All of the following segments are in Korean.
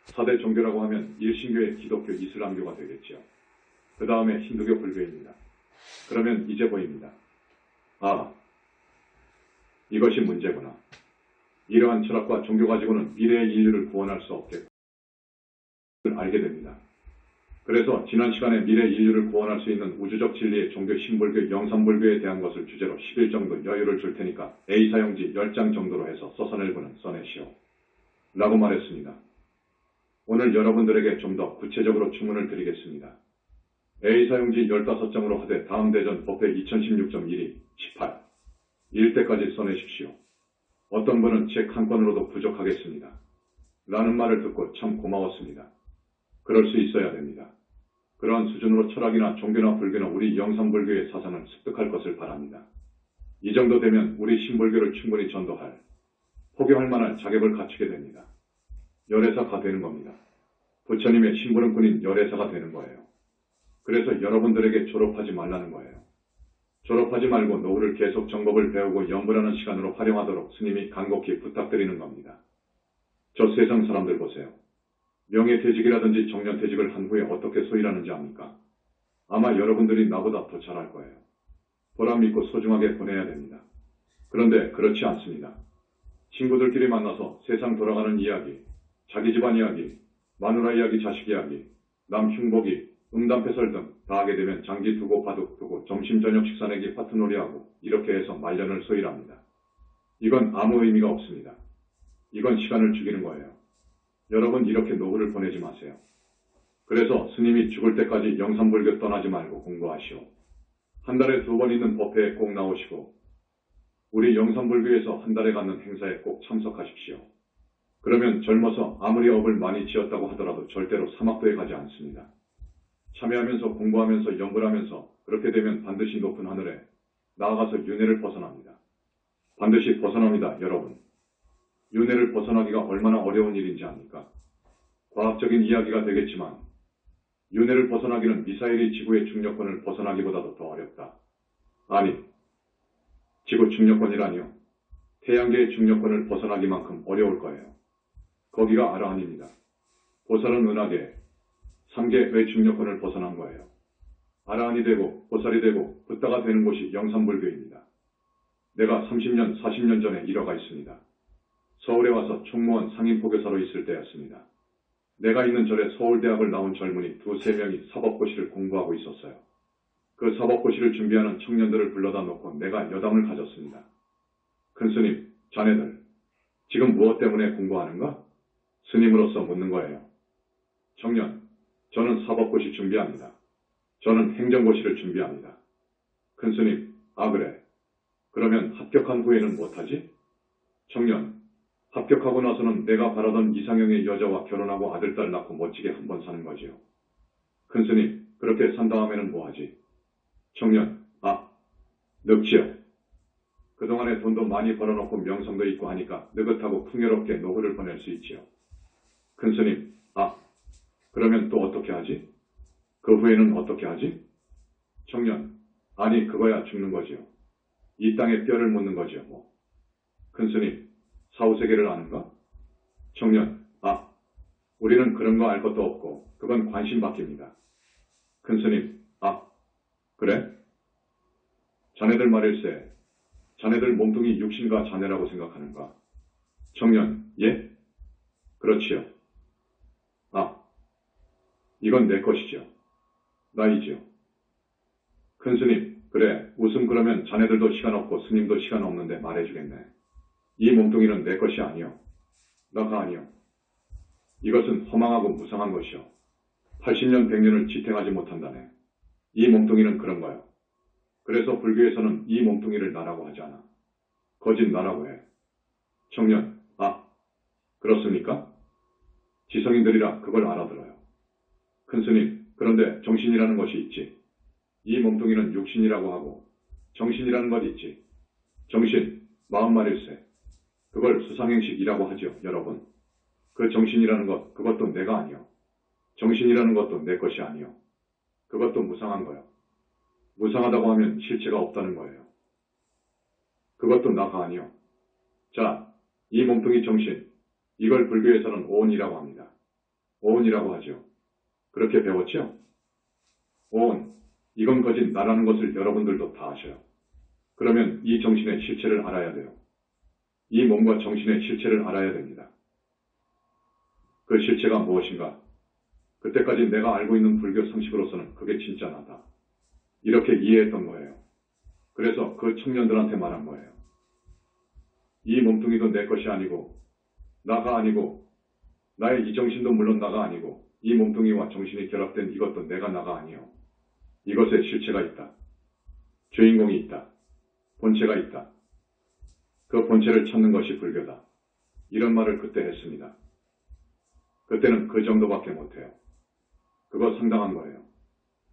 4대 종교라고 하면 일신교의 기독교, 이슬람교가 되겠지요. 그 다음에 힌두교, 불교입니다. 그러면 이제 보입니다. 아, 이것이 문제구나. 이러한 철학과 종교 가지고는 미래의 인류를 구원할 수 없겠고 알게 됩니다. 그래서 지난 시간에 미래 인류를 구원할 수 있는 우주적 진리의 종교 신불교, 영산불교에 대한 것을 주제로 10일 정도 여유를 줄 테니까 A 사용지 10장 정도로 해서 써서낼분은 써내시오. 라고 말했습니다. 오늘 여러분들에게 좀 더 구체적으로 주문을 드리겠습니다. A 사용지 15장으로 하되 다음 대전 법회 2016.12, 18, 일 때까지 써내십시오. 어떤 분은 책 한 권으로도 부족하겠습니다. 라는 말을 듣고 참 고마웠습니다. 그럴 수 있어야 됩니다. 그러한 수준으로 철학이나 종교나 불교나 우리 영산불교의 사상을 습득할 것을 바랍니다. 이 정도 되면 우리 신불교를 충분히 전도할, 포교할 만한 자격을 갖추게 됩니다. 열애사가 되는 겁니다. 부처님의 심부름꾼인 열애사가 되는 거예요. 그래서 여러분들에게 졸업하지 말라는 거예요. 졸업하지 말고 노후를 계속 정법을 배우고 연불하는 시간으로 활용하도록 스님이 간곡히 부탁드리는 겁니다. 저 세상 사람들 보세요. 명예퇴직이라든지 정년퇴직을 한 후에 어떻게 소일하는지 압니까? 아마 여러분들이 나보다 더 잘할 거예요. 보람 믿고 소중하게 보내야 됩니다. 그런데 그렇지 않습니다. 친구들끼리 만나서 세상 돌아가는 이야기, 자기 집안 이야기, 마누라 이야기, 자식 이야기, 남 흉보기, 음담패설 등 다 하게 되면 장기 두고 바둑 두고 점심 저녁 식사 내기 파트놀이하고 이렇게 해서 말년을 소일합니다. 이건 아무 의미가 없습니다. 이건 시간을 죽이는 거예요. 여러분 이렇게 노후를 보내지 마세요. 그래서 스님이 죽을 때까지 영산불교 떠나지 말고 공부하시오. 한 달에 2번 있는 법회에 꼭 나오시고 우리 영산불교에서 한 달에 갖는 행사에 꼭 참석하십시오. 그러면 젊어서 아무리 업을 많이 지었다고 하더라도 절대로 사막도에 가지 않습니다. 참여하면서 공부하면서 연불하면서 그렇게 되면 반드시 높은 하늘에 나아가서 윤회를 벗어납니다. 반드시 벗어납니다, 여러분. 윤회를 벗어나기가 얼마나 어려운 일인지 압니까? 과학적인 이야기가 되겠지만 윤회를 벗어나기는 미사일이 지구의 중력권을 벗어나기보다도 더 어렵다. 아니, 지구 중력권이라니요. 태양계의 중력권을 벗어나기만큼 어려울 거예요. 거기가 아라한입니다. 보살은 은하계, 3계의 중력권을 벗어난 거예요. 아라한이 되고 보살이 되고 붓다가 되는 곳이 영산불교입니다. 내가 30년, 40년 전에 일화가 있습니다. 서울에 와서 총무원 상임포교사로 있을 때였습니다. 내가 있는 절에 서울대학을 나온 젊은이 2~3명이 사법고시를 공부하고 있었어요. 그 사법고시를 준비하는 청년들을 불러다 놓고 내가 여담을 가졌습니다. 큰스님, 자네들 지금 무엇 때문에 공부하는가? 스님으로서 묻는 거예요. 청년, 저는 사법고시 준비합니다. 저는 행정고시를 준비합니다. 큰스님, 아 그래. 그러면 합격한 후에는 못하지? 청년, 합격하고 나서는 내가 바라던 이상형의 여자와 결혼하고 아들, 딸 낳고 멋지게 한번 사는 거지요. 큰스님, 그렇게 산 다음에는 뭐하지? 청년, 아, 늙지요. 그동안에 돈도 많이 벌어놓고 명성도 있고 하니까 느긋하고 풍요롭게 노후를 보낼 수 있지요. 큰스님, 아, 그러면 또 어떻게 하지? 그 후에는 어떻게 하지? 청년, 아니 그거야 죽는 거지요. 이 땅에 뼈를 묻는 거지요 뭐. 큰스님, 사후세계를 아는가? 청년, 아, 우리는 그런 거 알 것도 없고 그건 관심 받깁니다. 큰스님, 아, 그래? 자네들 말일세, 자네들 몸뚱이 육신과 자네라고 생각하는가? 청년, 예? 그렇지요. 아, 이건 내 것이죠. 나이지요. 큰스님, 그래, 웃음 그러면 자네들도 시간 없고 스님도 시간 없는데 말해주겠네. 이 몸뚱이는 내 것이 아니요. 나가 아니요. 이것은 허망하고 무상한 것이요. 80년 100년을 지탱하지 못한다네. 이 몸뚱이는 그런 거요. 그래서 불교에서는 이 몸뚱이를 나라고 하지 않아. 거짓 나라고 해. 청년, 아, 그렇습니까? 지성인들이라 그걸 알아들어요. 큰스님, 그런데 정신이라는 것이 있지. 이 몸뚱이는 육신이라고 하고 정신이라는 것 있지. 정신, 마음말일세. 그걸 수상행식이라고 하죠, 여러분. 그 정신이라는 것, 그것도 내가 아니요. 정신이라는 것도 내 것이 아니요. 그것도 무상한 거요. 무상하다고 하면 실체가 없다는 거예요. 그것도 나가 아니요. 자, 이 몸뚱이 정신, 이걸 불교에서는 오온이라고 합니다. 오온이라고 하죠. 그렇게 배웠죠? 오온, 이건 거짓 나라는 것을 여러분들도 다 아셔요. 그러면 이 정신의 실체를 알아야 돼요. 이 몸과 정신의 실체를 알아야 됩니다. 그 실체가 무엇인가? 그때까지 내가 알고 있는 불교 상식으로서는 그게 진짜 나다. 이렇게 이해했던 거예요. 그래서 그 청년들한테 말한 거예요. 이 몸뚱이도 내 것이 아니고 나가 아니고 나의 이 정신도 물론 나가 아니고 이 몸뚱이와 정신이 결합된 이것도 내가 나가 아니요. 이것에 실체가 있다. 주인공이 있다. 본체가 있다. 그 본체를 찾는 것이 불교다. 이런 말을 그때 했습니다. 그때는 그 정도밖에 못해요. 그거 상당한 거예요.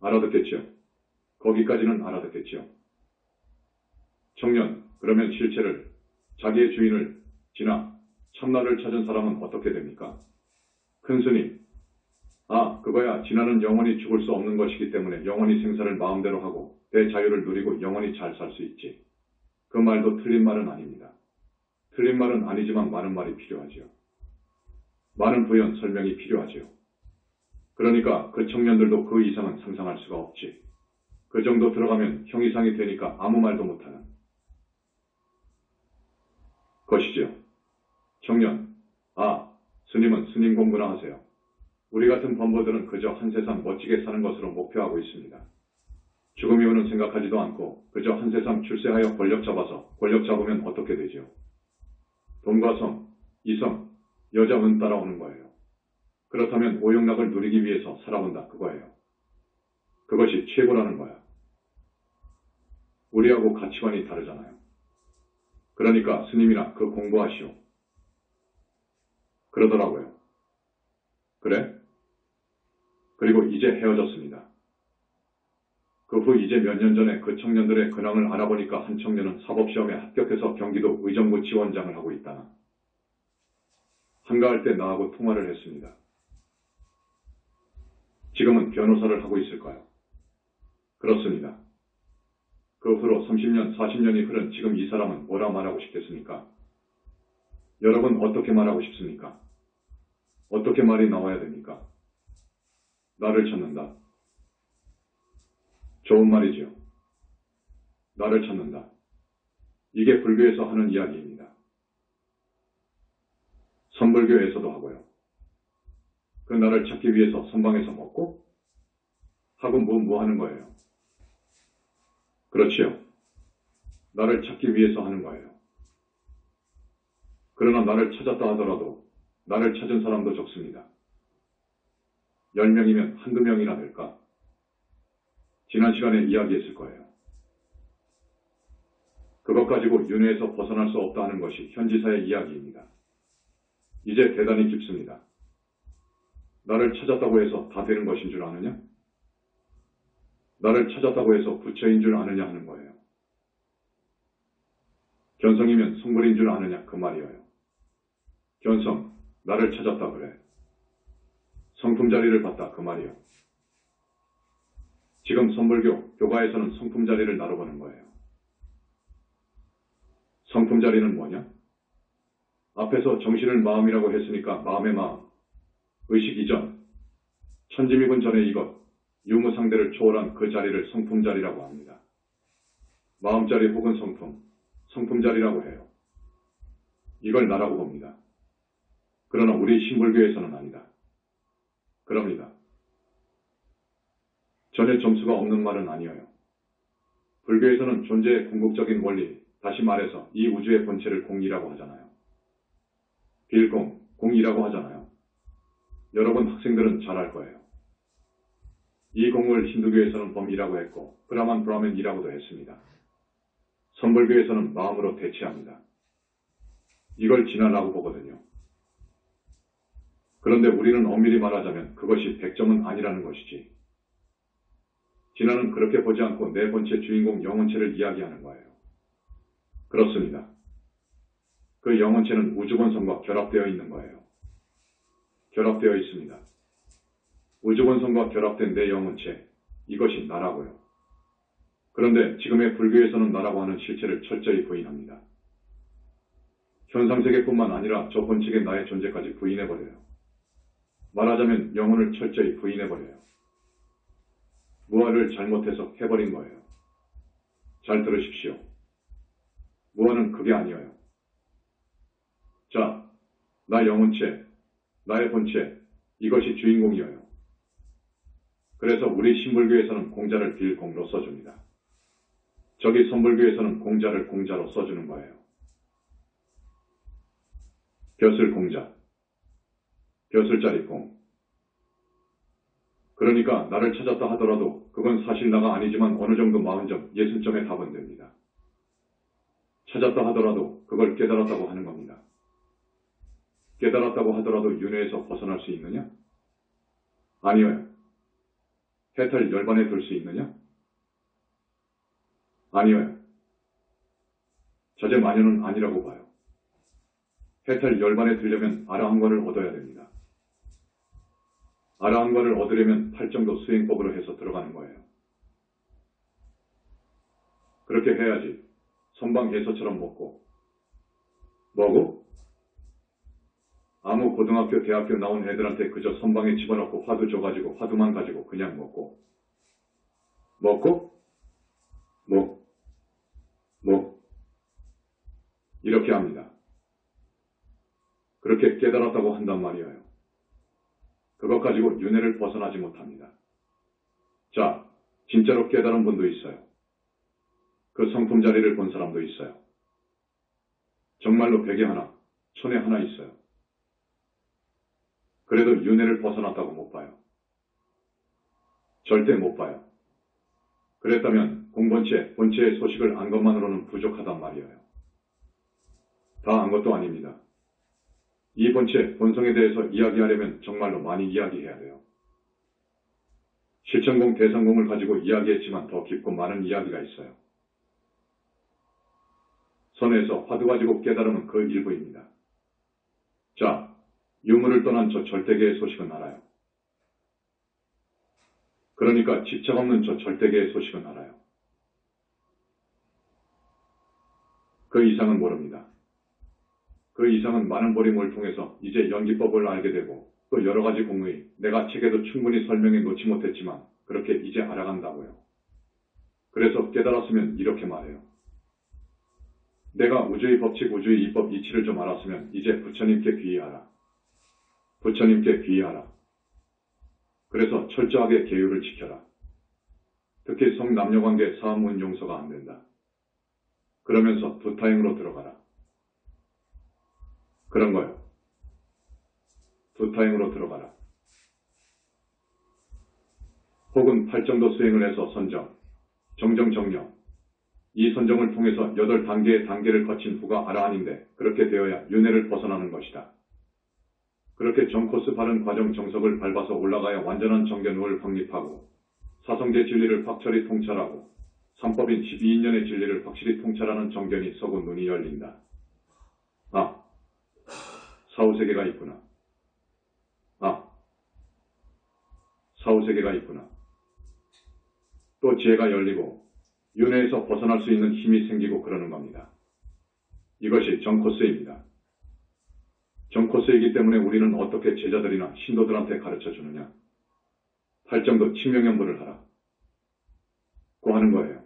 알아듣겠죠? 거기까지는 알아듣겠죠? 청년, 그러면 실체를, 자기의 주인을 지나 참나를 찾은 사람은 어떻게 됩니까? 큰 스님, 아, 그거야 진화는 영원히 죽을 수 없는 것이기 때문에 영원히 생사를 마음대로 하고 대자유를 누리고 영원히 잘 살 수 있지. 그 말도 틀린 말은 아닙니다. 틀린 말은 아니지만 많은 말이 필요하지요. 많은 부연 설명이 필요하지요. 그러니까 그 청년들도 그 이상은 상상할 수가 없지. 그 정도 들어가면 형이상이 되니까 아무 말도 못하는 것이지요. 청년, 아, 스님은 스님 공부나 하세요. 우리 같은 범부들은 그저 한 세상 멋지게 사는 것으로 목표하고 있습니다. 죽음 이후는 생각하지도 않고 그저 한 세상 출세하여 권력 잡아서 권력 잡으면 어떻게 되죠? 돈과 성, 이성, 여자 은 따라오는 거예요. 그렇다면 오용락을 누리기 위해서 살아본다 그거예요. 그것이 최고라는 거야. 우리하고 가치관이 다르잖아요. 그러니까 스님이나 그 공부하시오. 그러더라고요. 그래? 그리고 이제 헤어졌습니다. 그 후 이제 몇 년 전에 그 청년들의 근황을 알아보니까 한 청년은 사법시험에 합격해서 경기도 의정부 지원장을 하고 있다나. 한가할 때 나하고 통화를 했습니다. 지금은 변호사를 하고 있을까요? 그렇습니다. 그 후로 30년, 40년이 흐른 지금 이 사람은 뭐라 말하고 싶겠습니까? 여러분 어떻게 말하고 싶습니까? 어떻게 말이 나와야 됩니까? 나를 찾는다. 좋은 말이지요. 나를 찾는다. 이게 불교에서 하는 이야기입니다. 선불교에서도 하고요. 그 나를 찾기 위해서 선방에서 먹고 하고 뭐 하는 거예요. 그렇지요. 나를 찾기 위해서 하는 거예요. 그러나 나를 찾았다 하더라도 나를 찾은 사람도 적습니다. 10명이면 한두 명이나 될까? 지난 시간에 이야기했을 거예요. 그것 가지고 윤회에서 벗어날 수 없다 하는 것이 현지사의 이야기입니다. 이제 대단히 깊습니다. 나를 찾았다고 해서 다 되는 것인 줄 아느냐? 나를 찾았다고 해서 부처인 줄 아느냐 하는 거예요. 견성이면 성불인 줄 아느냐 그 말이에요. 견성, 나를 찾았다 그래. 성품 자리를 봤다 그 말이요. 지금 선불교, 교가에서는 성품 자리를 나눠보는 거예요. 성품 자리는 뭐냐? 앞에서 정신을 마음이라고 했으니까 마음의 마음, 의식 이전, 천지미분 전의 이것, 유무상대를 초월한 그 자리를 성품 자리라고 합니다. 마음 자리 혹은 성품, 성품 자리라고 해요. 이걸 나라고 봅니다. 그러나 우리 신불교에서는 아니다. 그럽니다. 전혀 점수가 없는 말은 아니에요. 불교에서는 존재의 궁극적인 원리, 다시 말해서 이 우주의 본체를 공이라고 하잖아요. 빌공, 공이라고 하잖아요. 여러분 학생들은 잘 알 거예요. 이 공을 힌두교에서는 범이라고 했고 브라만 브라멘이라고도 했습니다. 선불교에서는 마음으로 대체합니다. 이걸 진화라고 보거든요. 그런데 우리는 엄밀히 말하자면 그것이 100점은 아니라는 것이지. 진화는 그렇게 보지 않고 내 본체 주인공 영혼체를 이야기하는 거예요. 그렇습니다. 그 영혼체는 우주본성과 결합되어 있는 거예요. 결합되어 있습니다. 우주본성과 결합된 내 영혼체, 이것이 나라고요. 그런데 지금의 불교에서는 나라고 하는 실체를 철저히 부인합니다. 현상세계뿐만 아니라 저 본체의 나의 존재까지 부인해버려요. 말하자면 영혼을 철저히 부인해버려요. 무아를 잘못해서 해버린 거예요. 잘 들으십시오. 무아는 그게 아니에요. 자, 나 영혼체, 나의 본체, 이것이 주인공이에요. 그래서 우리 신불교에서는 공자를 빌공로 써줍니다. 저기 선불교에서는 공자를 공자로 써주는 거예요. 벼슬 공자, 벼슬자리 공. 그러니까 나를 찾았다 하더라도 그건 사실 나가 아니지만 어느 정도 40점, 60점에 답은 됩니다. 찾았다 하더라도 그걸 깨달았다고 하는 겁니다. 깨달았다고 하더라도 윤회에서 벗어날 수 있느냐? 아니에요. 해탈 열반에 들 수 있느냐? 아니에요. 자제마녀는 아니라고 봐요. 해탈 열반에 들려면 아라한과를 얻어야 됩니다. 아라한과를 얻으려면 팔정도 수행법으로 해서 들어가는 거예요. 그렇게 해야지 선방예서처럼 먹고 뭐고? 아무 고등학교, 대학교 나온 애들한테 그저 선방에 집어넣고 화두 줘가지고 화두만 가지고 그냥 먹고 이렇게 합니다. 그렇게 깨달았다고 한단 말이에요. 그것 가지고 윤회를 벗어나지 못합니다. 자, 진짜로 깨달은 분도 있어요. 그 성품 자리를 본 사람도 있어요. 정말로 백에 하나, 천에 하나 있어요. 그래도 윤회를 벗어났다고 못 봐요. 절대 못 봐요. 그랬다면 공본체, 본체의 소식을 안 것만으로는 부족하단 말이에요. 다 안 것도 아닙니다. 이 본체, 본성에 대해서 이야기하려면 정말로 많이 이야기해야 돼요. 실천공, 대성공을 가지고 이야기했지만 더 깊고 많은 이야기가 있어요. 선에서 화두 가지고 깨달음은 그 일부입니다. 자, 유물을 떠난 저 절대계의 소식은 알아요. 그러니까 집착 없는 저 절대계의 소식은 알아요. 그 이상은 모릅니다. 그 이상은 많은 보림을 통해서 이제 연기법을 알게 되고 또 여러 가지 공의, 내가 책에도 충분히 설명해 놓지 못했지만 그렇게 이제 알아간다고요. 그래서 깨달았으면 이렇게 말해요. 내가 우주의 법칙, 우주의 이법 이치를 좀 알았으면 이제 부처님께 귀의하라. 부처님께 귀의하라. 그래서 철저하게 계율을 지켜라. 특히 성남녀관계 사업문 용서가 안 된다. 그러면서 두타행으로 들어가라. 그런 거요. 두타행으로 들어가라. 혹은 팔정도 수행을 해서 선정, 정정, 정령. 이 선정을 통해서 8단계의 단계를 거친 후가 아라한인데 그렇게 되어야 윤회를 벗어나는 것이다. 그렇게 정코스 바른 과정 정석을 밟아서 올라가야 완전한 정견우를 확립하고 사성제 진리를 확철히 통찰하고 삼법인 12인연의 진리를 확실히 통찰하는 정견이 서고 눈이 열린다. 아, 사후세계가 있구나. 아, 사후세계가 있구나. 또 지혜가 열리고 윤회에서 벗어날 수 있는 힘이 생기고 그러는 겁니다. 이것이 정코스입니다. 정코스이기 때문에 우리는 어떻게 제자들이나 신도들한테 가르쳐 주느냐. 팔정도 친명연부를 하라. 고 하는 거예요.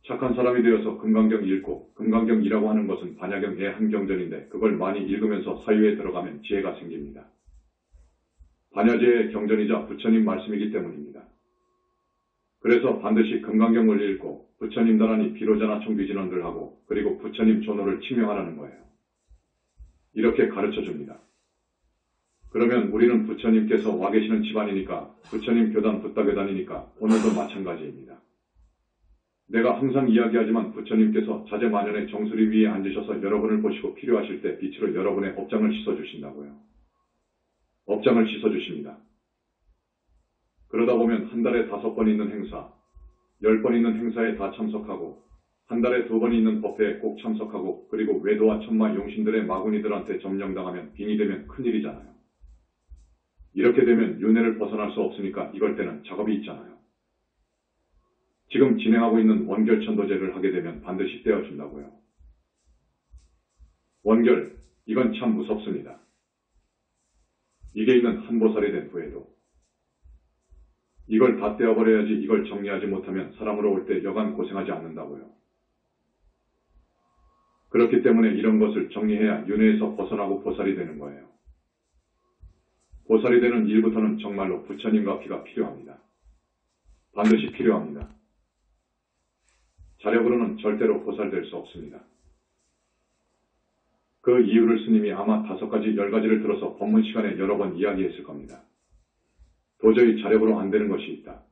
착한 사람이 되어서 금강경 읽고 금강경이라고 하는 것은 반야경의 한 경전인데 그걸 많이 읽으면서 사유에 들어가면 지혜가 생깁니다. 반야제의 경전이자 부처님 말씀이기 때문입니다. 그래서 반드시 금강경을 읽고 부처님 나란히 비로자나 청비진언들 하고 그리고 부처님 존호를 치명하라는 거예요. 이렇게 가르쳐 줍니다. 그러면 우리는 부처님께서 와 계시는 집안이니까 부처님 교단 붓다교단이니까 오늘도 마찬가지입니다. 내가 항상 이야기하지만 부처님께서 자제만연의 정수리 위에 앉으셔서 여러분을 보시고 필요하실 때 빛으로 여러분의 업장을 씻어주신다고요. 업장을 씻어주십니다. 그러다 보면 한 달에 5번 있는 행사, 10번 있는 행사에 다 참석하고 한 달에 2번 있는 법회에 꼭 참석하고 그리고 외도와 천마 용신들의 마구니들한테 점령당하면 빙이 되면 큰일이잖아요. 이렇게 되면 윤회를 벗어날 수 없으니까 이럴 때는 작업이 있잖아요. 지금 진행하고 있는 원결천도제를 하게 되면 반드시 떼어준다고요. 원결, 이건 참 무섭습니다. 이게 있는 한 보살이 된 후에도 이걸 다 떼어버려야지 이걸 정리하지 못하면 사람으로 올 때 여간 고생하지 않는다고요. 그렇기 때문에 이런 것을 정리해야 윤회에서 벗어나고 보살이 되는 거예요. 보살이 되는 일부터는 정말로 부처님과 피가 필요합니다. 반드시 필요합니다. 자력으로는 절대로 보살될 수 없습니다. 그 이유를 스님이 아마 5가지, 10가지를 들어서 법문 시간에 여러 번 이야기했을 겁니다. 도저히 자력으로 안 되는 것이 있다.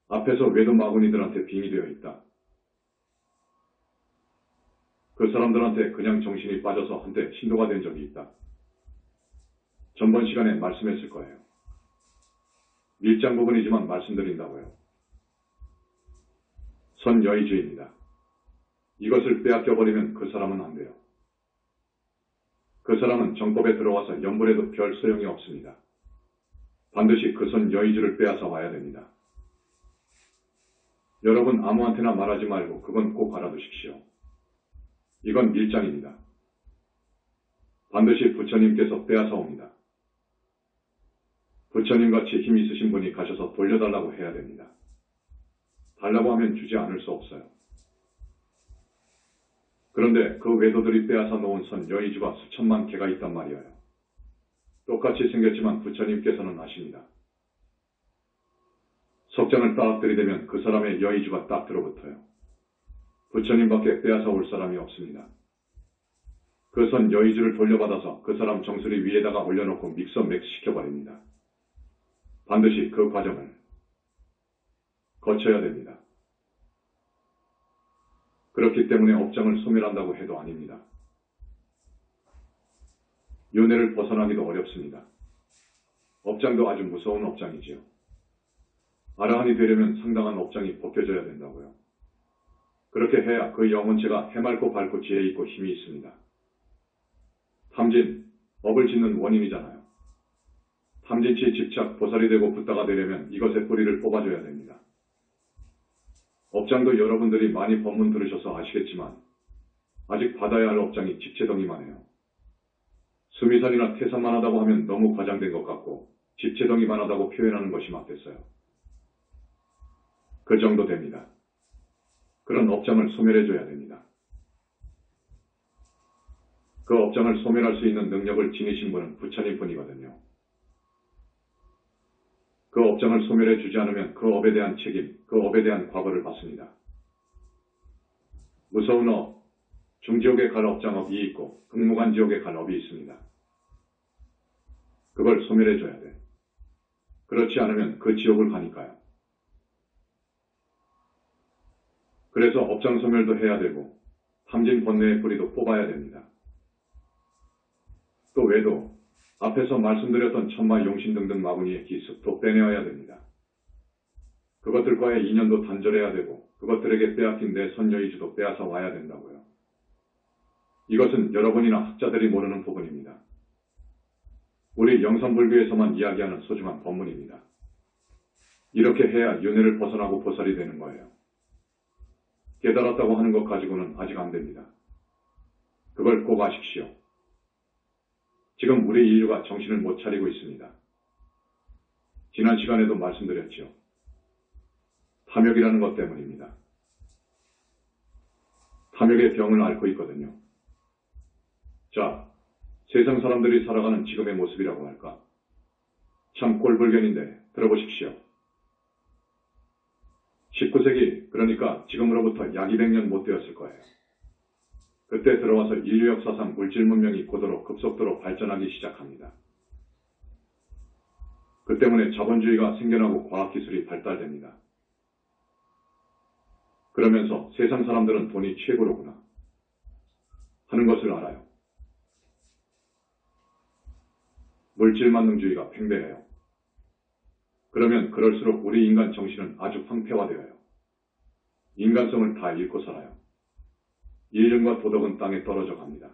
앞에서 외도 마구니들한테 빙의 되어 있다. 그 사람들한테 그냥 정신이 빠져서 한때 신도가 된 적이 있다. 전번 시간에 말씀했을 거예요. 밀장 부분이지만 말씀드린다고요. 선여의주의입니다. 이것을 빼앗겨버리면 그 사람은 안 돼요. 그 사람은 정법에 들어와서 연불해도 별 소용이 없습니다. 반드시 그 선여의주를 빼앗아 와야 됩니다. 여러분 아무한테나 말하지 말고 그건 꼭 알아두십시오. 이건 밀장입니다. 반드시 부처님께서 빼앗아 옵니다. 부처님같이 힘 있으신 분이 가셔서 돌려달라고 해야 됩니다. 달라고 하면 주지 않을 수 없어요. 그런데 그 외도들이 빼앗아 놓은 선 여의주가 수천만 개가 있단 말이에요. 똑같이 생겼지만 부처님께서는 아십니다. 석장을 딱 들이대면 그 사람의 여의주가 딱 들어붙어요. 부처님밖에 빼앗아 올 사람이 없습니다. 그 선 여의주를 돌려받아서 그 사람 정수리 위에다가 올려놓고 믹서 맥시켜버립니다. 반드시 그 과정을 거쳐야 됩니다. 그렇기 때문에 업장을 소멸한다고 해도 아닙니다. 윤회를 벗어나기도 어렵습니다. 업장도 아주 무서운 업장이지요. 아라한이 되려면 상당한 업장이 벗겨져야 된다고요. 그렇게 해야 그 영혼체가 해맑고 밝고 지혜 있고 힘이 있습니다. 탐진, 업을 짓는 원인이잖아요. 탐진치 집착, 보살이 되고 붓다가 되려면 이것의 뿌리를 뽑아줘야 됩니다. 업장도 여러분들이 많이 법문 들으셔서 아시겠지만 아직 받아야 할 업장이 집체덩이만 해요. 수미산이나 태산만 하다고 하면 너무 과장된 것 같고 집체덩이만 하다고 표현하는 것이 맞겠어요. 그 정도 됩니다. 그런 업장을 소멸해줘야 됩니다. 그 업장을 소멸할 수 있는 능력을 지니신 분은 부처님뿐이거든요. 그 업장을 소멸해주지 않으면 그 업에 대한 책임, 그 업에 대한 과거를 받습니다. 무서운 업, 중지옥에 갈 업장업이 있고 극무관지옥에 갈 업이 있습니다. 그걸 소멸해줘야 돼. 그렇지 않으면 그 지옥을 가니까요. 그래서 업장 소멸도 해야 되고 탐진 번뇌의 뿌리도 뽑아야 됩니다. 또 외도, 앞에서 말씀드렸던 천마 용신 등등 마구니의 기습도 빼내어야 됩니다. 그것들과의 인연도 단절해야 되고 그것들에게 빼앗긴 내 선여의주도 빼앗아 와야 된다고요. 이것은 여러분이나 학자들이 모르는 부분입니다. 우리 영산불교에서만 이야기하는 소중한 법문입니다. 이렇게 해야 윤회를 벗어나고 보살이 되는 거예요. 깨달았다고 하는 것 가지고는 아직 안 됩니다. 그걸 꼭 아십시오. 지금 우리 인류가 정신을 못 차리고 있습니다. 지난 시간에도 말씀드렸죠. 탐욕이라는 것 때문입니다. 탐욕의 병을 앓고 있거든요. 자, 세상 사람들이 살아가는 지금의 모습이라고 할까? 참 꼴불견인데 들어보십시오. 19세기, 그러니까 지금으로부터 약 200년 못 되었을 거예요. 그때 들어와서 인류 역사상 물질 문명이 고도로 급속도로 발전하기 시작합니다. 그 때문에 자본주의가 생겨나고 과학기술이 발달됩니다. 그러면서 세상 사람들은 돈이 최고로구나 하는 것을 알아요. 물질만능주의가 팽배해요. 그러면 그럴수록 우리 인간 정신은 아주 황폐화되어요. 인간성을 다 잃고 살아요. 인륜과 도덕은 땅에 떨어져 갑니다.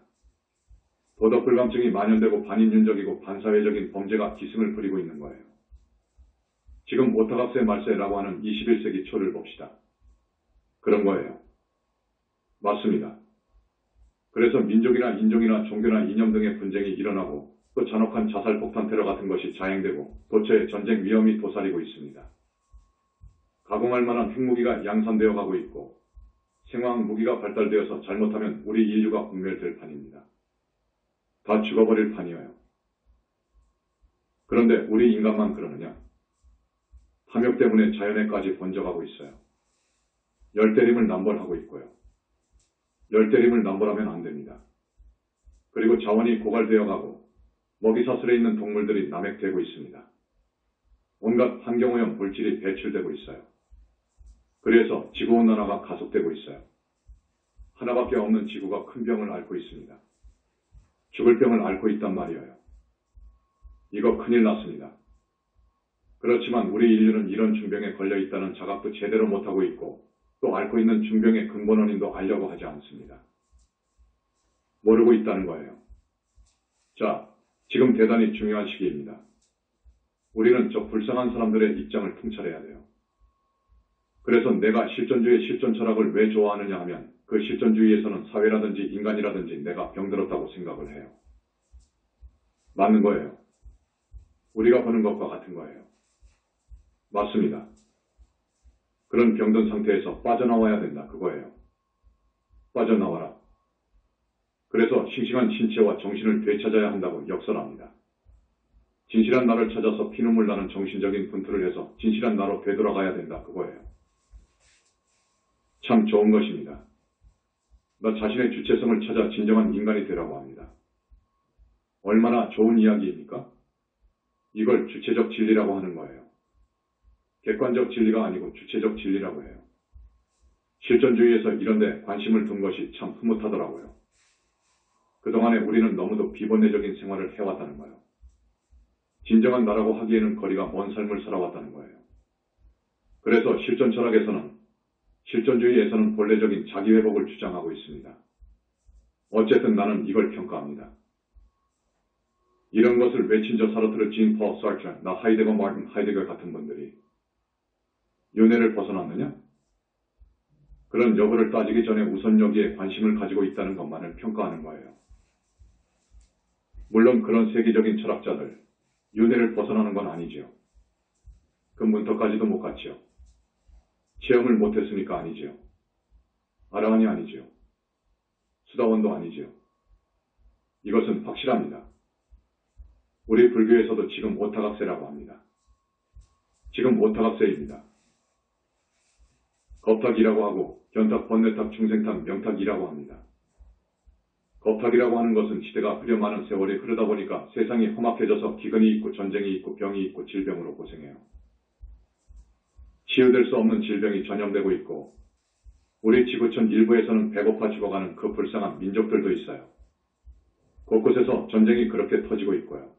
도덕 불감증이 만연되고 반인륜적이고 반사회적인 범죄가 기승을 부리고 있는 거예요. 지금 오타각세 말세라고 하는 21세기 초를 봅시다. 그런 거예요. 맞습니다. 그래서 민족이나 인종이나 종교나 이념 등의 분쟁이 일어나고 또 잔혹한 자살 폭탄 테러 같은 것이 자행되고 도처에 전쟁 위험이 도사리고 있습니다. 가공할 만한 핵무기가 양산되어 가고 있고 생화학 무기가 발달되어서 잘못하면 우리 인류가 공멸될 판입니다. 다 죽어버릴 판이에요. 그런데 우리 인간만 그러느냐? 탐욕 때문에 자연에까지 번져가고 있어요. 열대림을 남벌하고 있고요. 열대림을 남벌하면 안 됩니다. 그리고 자원이 고갈되어 가고 먹이사슬에 있는 동물들이 남획되고 있습니다. 온갖 환경오염 물질이 배출되고 있어요. 그래서 지구온난화가 가속되고 있어요. 하나밖에 없는 지구가 큰 병을 앓고 있습니다. 죽을 병을 앓고 있단 말이에요. 이거 큰일 났습니다. 그렇지만 우리 인류는 이런 중병에 걸려 있다는 자각도 제대로 못하고 있고 또 앓고 있는 중병의 근본 원인도 알려고 하지 않습니다. 모르고 있다는 거예요. 자, 지금 대단히 중요한 시기입니다. 우리는 저 불쌍한 사람들의 입장을 통찰해야 돼요. 그래서 내가 실존주의 실존 철학을 왜 좋아하느냐 하면 그 실존주의에서는 사회라든지 인간이라든지 내가 병들었다고 생각을 해요. 맞는 거예요. 우리가 보는 것과 같은 거예요. 맞습니다. 그런 병든 상태에서 빠져나와야 된다 그거예요. 빠져나와라. 그래서 싱싱한 신체와 정신을 되찾아야 한다고 역설합니다. 진실한 나를 찾아서 피눈물 나는 정신적인 분투를 해서 진실한 나로 되돌아가야 된다 그거예요. 참 좋은 것입니다. 나 자신의 주체성을 찾아 진정한 인간이 되라고 합니다. 얼마나 좋은 이야기입니까? 이걸 주체적 진리라고 하는 거예요. 객관적 진리가 아니고 주체적 진리라고 해요. 실존주의에서 이런 데 관심을 둔 것이 참 흐뭇하더라고요. 그동안에 우리는 너무도 비본내적인 생활을 해왔다는 거예요. 진정한 나라고 하기에는 거리가 먼 삶을 살아왔다는 거예요. 그래서 실존 철학에서는 실존주의에서는 본래적인 자기회복을 주장하고 있습니다. 어쨌든 나는 이걸 평가합니다. 이런 것을 외친 저 사르트르, 진, 폴, 사르트, 나 하이데거, 마틴 하이데거 같은 분들이 윤회를 벗어났느냐? 그런 여부를 따지기 전에 우선 여기에 관심을 가지고 있다는 것만을 평가하는 거예요. 물론 그런 세계적인 철학자들, 윤회를 벗어나는 건 아니지요. 그 문턱까지도 못 갔지요. 체험을 못했으니까 아니지요. 아라한이 아니지요. 수다원도 아니지요. 이것은 확실합니다. 우리 불교에서도 지금 오타각세라고 합니다. 지금 오타각세입니다. 겁탁이라고 하고 견탁, 번뇌탁, 중생탁, 명탁이라고 합니다. 겁탁이라고 하는 것은 시대가 흐려 많은 세월이 흐르다 보니까 세상이 험악해져서 기근이 있고 전쟁이 있고 병이 있고 질병으로 고생해요. 치유될 수 없는 질병이 전염되고 있고 우리 지구촌 일부에서는 배고파 죽어가는 그 불쌍한 민족들도 있어요. 곳곳에서 전쟁이 그렇게 터지고 있고요.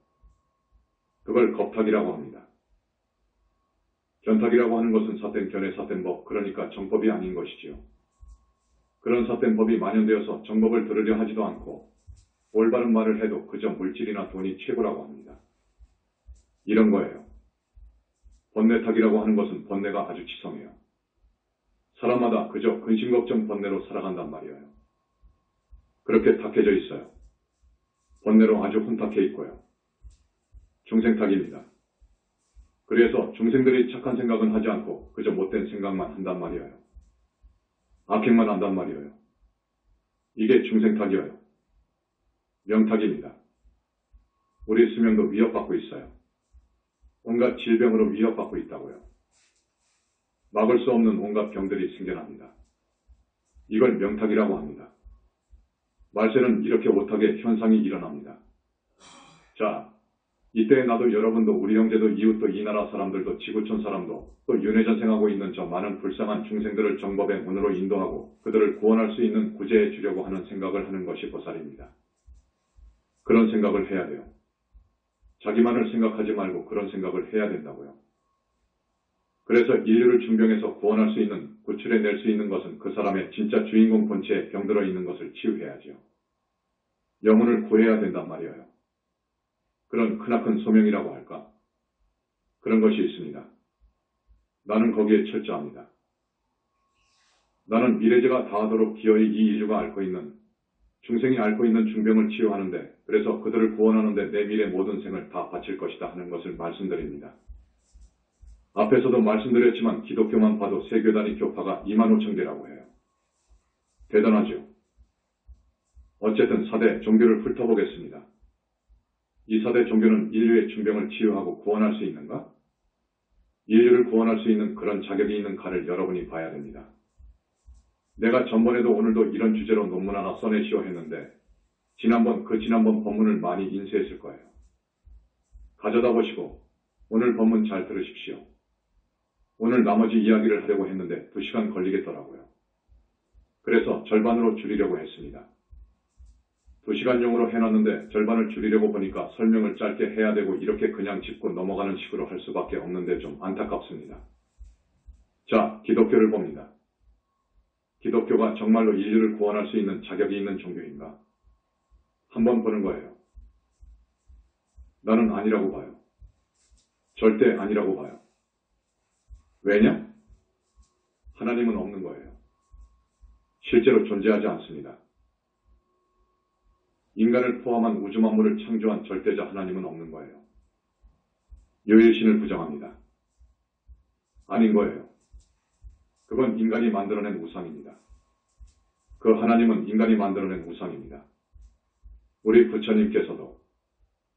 그걸 겁탁이라고 합니다. 견탁이라고 하는 것은 삿된 견해 삿된 법, 그러니까 정법이 아닌 것이지요. 그런 삿된 법이 만연되어서 정법을 들으려 하지도 않고 올바른 말을 해도 그저 물질이나 돈이 최고라고 합니다. 이런 거예요. 번뇌탁이라고 하는 것은 번뇌가 아주 치성해요. 사람마다 그저 근심걱정 번뇌로 살아간단 말이에요. 그렇게 탁해져 있어요. 번뇌로 아주 혼탁해 있고요. 중생탁입니다. 그래서 중생들이 착한 생각은 하지 않고 그저 못된 생각만 한단 말이에요. 악행만 한단 말이에요. 이게 중생탁이에요. 명탁입니다. 우리 수명도 위협받고 있어요. 온갖 질병으로 위협받고 있다고요. 막을 수 없는 온갖 병들이 생겨납니다. 이걸 명탁이라고 합니다. 말세는 이렇게 오탁의 현상이 일어납니다. 자, 이때 나도 여러분도 우리 형제도 이웃도 이 나라 사람들도 지구촌 사람도 또 윤회전생하고 있는 저 많은 불쌍한 중생들을 정법의 문으로 인도하고 그들을 구원할 수 있는 구제해 주려고 하는 생각을 하는 것이 보살입니다. 그런 생각을 해야 돼요. 자기만을 생각하지 말고 그런 생각을 해야 된다고요. 그래서 인류를 중병에서 구원할 수 있는, 구출해낼 수 있는 것은 그 사람의 진짜 주인공 본체에 병들어 있는 것을 치유해야죠. 영혼을 구해야 된단 말이에요. 그런 크나큰 소명이라고 할까? 그런 것이 있습니다. 나는 거기에 철저합니다. 나는 미래제가 다하도록 기어이 이 인류가 앓고 있는 중생이 앓고 있는 중병을 치유하는데, 그래서 그들을 구원하는데 내 미래 모든 생을 다 바칠 것이다 하는 것을 말씀드립니다. 앞에서도 말씀드렸지만 기독교만 봐도 세교 단위 교파가 25,000개라고 해요. 대단하죠? 어쨌든 4대 종교를 훑어보겠습니다. 이 4대 종교는 인류의 중병을 치유하고 구원할 수 있는가? 인류를 구원할 수 있는 그런 자격이 있는가를 여러분이 봐야 됩니다. 내가 전번에도 오늘도 이런 주제로 논문 하나 써내시오 했는데 지난번 법문을 많이 인쇄했을 거예요. 가져다 보시고 오늘 법문 잘 들으십시오. 오늘 나머지 이야기를 하려고 했는데 2시간 걸리겠더라고요. 그래서 절반으로 줄이려고 했습니다. 2시간용으로 해놨는데 절반을 줄이려고 보니까 설명을 짧게 해야 되고 이렇게 그냥 짚고 넘어가는 식으로 할 수밖에 없는데 좀 안타깝습니다. 자, 기독교를 봅니다. 기독교가 정말로 인류를 구원할 수 있는 자격이 있는 종교인가? 한번 보는 거예요. 나는 아니라고 봐요. 절대 아니라고 봐요. 왜냐? 하나님은 없는 거예요. 실제로 존재하지 않습니다. 인간을 포함한 우주 만물을 창조한 절대자 하나님은 없는 거예요. 유일신을 부정합니다. 아닌 거예요. 그건 인간이 만들어낸 우상입니다. 그 하나님은 인간이 만들어낸 우상입니다. 우리 부처님께서도